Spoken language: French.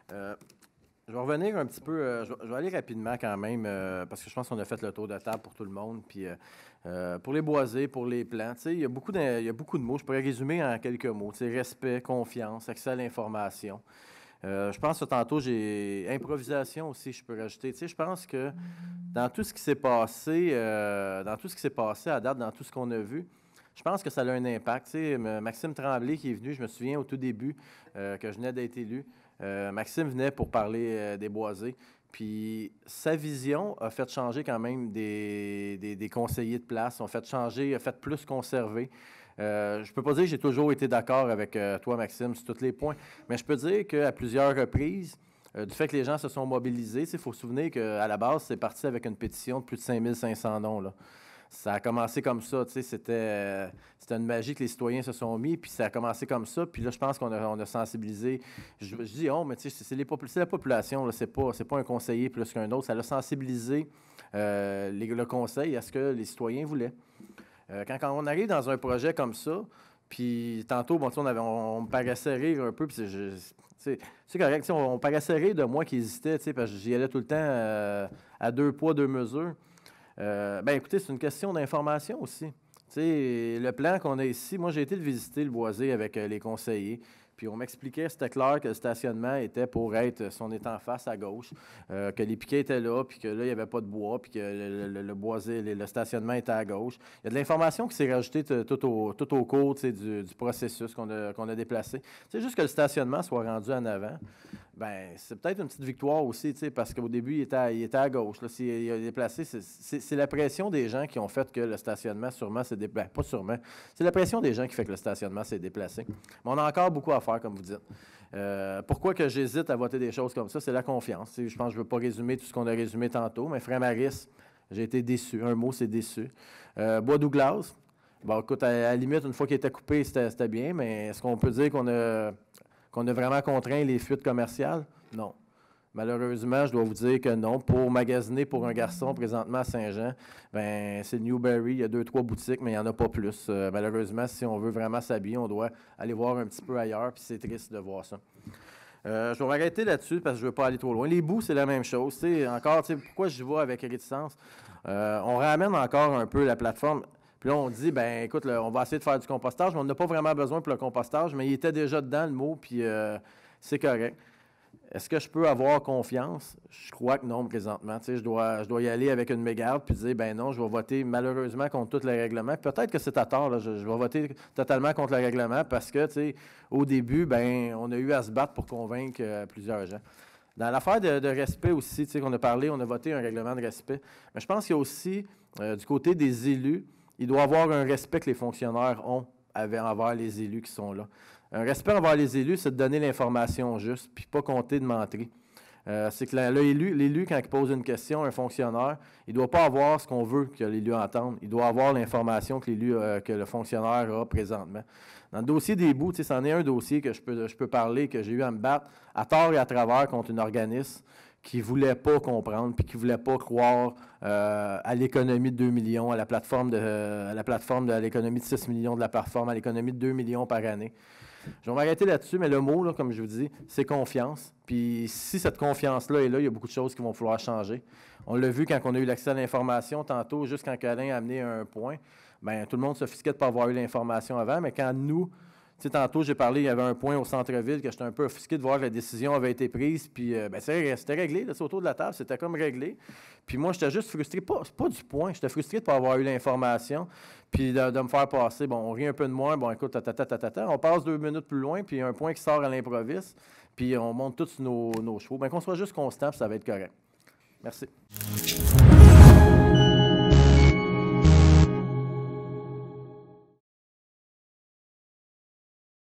Je vais revenir un petit peu, je vais aller rapidement quand même, parce que je pense qu'on a fait le tour de table pour tout le monde. Puis pour les boisés, pour les plants, tu sais, il y a beaucoup de mots. Je pourrais résumer en quelques mots. Tu sais, respect, confiance, accès à l'information. Je pense que tantôt, j'ai improvisation aussi, je peux rajouter. Tu sais, je pense que dans tout ce qui s'est passé, à date, dans tout ce qu'on a vu, je pense que ça a un impact. Tu sais, Maxime Tremblay qui est venu, je me souviens au tout début que je venais d'être élu. Maxime venait pour parler des boisés. Puis sa vision a fait changer quand même des conseillers de place, a fait plus conserver. Je ne peux pas dire que j'ai toujours été d'accord avec toi, Maxime, sur tous les points, mais je peux dire qu'à plusieurs reprises, du fait que les gens se sont mobilisés, il faut se souvenir qu'à la base, c'est parti avec une pétition de plus de 5500 noms, là. Ça a commencé comme ça, c'était une magie que les citoyens se sont mis, puis ça a commencé comme ça, puis là, je pense qu'on a sensibilisé. Je dis, oh, mais tu sais, c'est la population, là, c'est pas un conseiller plus qu'un autre, ça a sensibilisé le conseil à ce que les citoyens voulaient. Quand on arrive dans un projet comme ça, puis tantôt, bon, on me paraissait rire un peu, puis c'est correct, on paraissait rire de moi qui hésitais, parce que j'y allais tout le temps à deux poids, deux mesures. Écoutez, c'est une question d'information aussi. Le plan qu'on a ici, moi, j'ai été le visiter, le boisé, avec les conseillers. Puis on m'expliquait, c'était clair que le stationnement était pour être, si on est en face à gauche, que les piquets étaient là, puis que là, il n'y avait pas de bois, puis que le boisé, le stationnement était à gauche. Il y a de l'information qui s'est rajoutée tout au cours du processus qu'on a déplacé. C'est juste que le stationnement soit rendu en avant. C'est peut-être une petite victoire aussi, parce qu'au début, il était à gauche. Là, s'il a déplacé, c'est la pression des gens qui ont fait que le stationnement sûrement s'est déplacé. Pas sûrement. C'est la pression des gens qui fait que le stationnement s'est déplacé. Mais on a encore beaucoup à faire, comme vous dites. Pourquoi que j'hésite à voter des choses comme ça? C'est la confiance. Je pense que je ne veux pas résumer tout ce qu'on a résumé tantôt, mais Frémaris, j'ai été déçu. Un mot, c'est déçu. Bois-Douglas, bon, écoute, à la limite, une fois qu'il était coupé, c'était bien, mais est-ce qu'on peut dire qu'on a vraiment contraint les fuites commerciales? Non. Malheureusement, je dois vous dire que non. Pour magasiner pour un garçon présentement à Saint-Jean, c'est Newberry. Il y a 2-3 boutiques, mais il n'y en a pas plus. Malheureusement, si on veut vraiment s'habiller, on doit aller voir un petit peu ailleurs, puis c'est triste de voir ça. Je vais m'arrêter là-dessus parce que je ne veux pas aller trop loin. Les bouts, c'est la même chose. Pourquoi je vais avec réticence? On ramène encore un peu la plateforme. Puis là, on dit, écoute, on va essayer de faire du compostage, mais on n'a pas vraiment besoin pour le compostage, mais il était déjà dedans, le mot, puis c'est correct. Est-ce que je peux avoir confiance? Je crois que non, présentement. Je dois y aller avec une mégarde puis dire, non, je vais voter malheureusement contre tous les règlements. Peut-être que c'est à tort, là, je vais voter totalement contre le règlement parce que, au début, on a eu à se battre pour convaincre plusieurs gens. Dans l'affaire de respect aussi, qu'on a parlé, on a voté un règlement de respect. Mais je pense qu'il y a aussi, du côté des élus, il doit y avoir un respect que les fonctionnaires ont envers les élus qui sont là. Un respect envers les élus, c'est de donner l'information juste, puis pas compter de mentir. C'est que l'élu, quand il pose une question à un fonctionnaire, il ne doit pas avoir ce qu'on veut que l'élu entende. Il doit avoir l'information que le fonctionnaire a présentement. Dans le dossier des bouts, c'en est un dossier que je peux parler, que j'ai eu à me battre à tort et à travers contre un organisme qui ne voulait pas comprendre puis qui ne voulait pas croire à l'économie de 2 millions, à la plateforme de l'économie de 6 millions de la plateforme, à l'économie de 2 millions par année. Je vais m'arrêter là-dessus, mais le mot, là, comme je vous dis, c'est confiance. Puis si cette confiance-là est là, il y a beaucoup de choses qui vont falloir changer. On l'a vu quand on a eu l'accès à l'information tantôt, juste quand Alain a amené un point, tout le monde s'offusquait de ne pas avoir eu l'information avant, mais quand nous, tantôt j'ai parlé, il y avait un point au centre-ville que j'étais un peu offusqué de voir que la décision avait été prise, puis c'était réglé, là, autour de la table, c'était comme réglé. Puis moi, j'étais juste frustré, pas du point, j'étais frustré de ne pas avoir eu l'information, puis de me faire passer, on rit un peu de moi, écoute, on passe 2 minutes plus loin, puis un point qui sort à l'improviste, puis on monte tous nos chevaux. Qu'on soit juste constant, puis ça va être correct. Merci.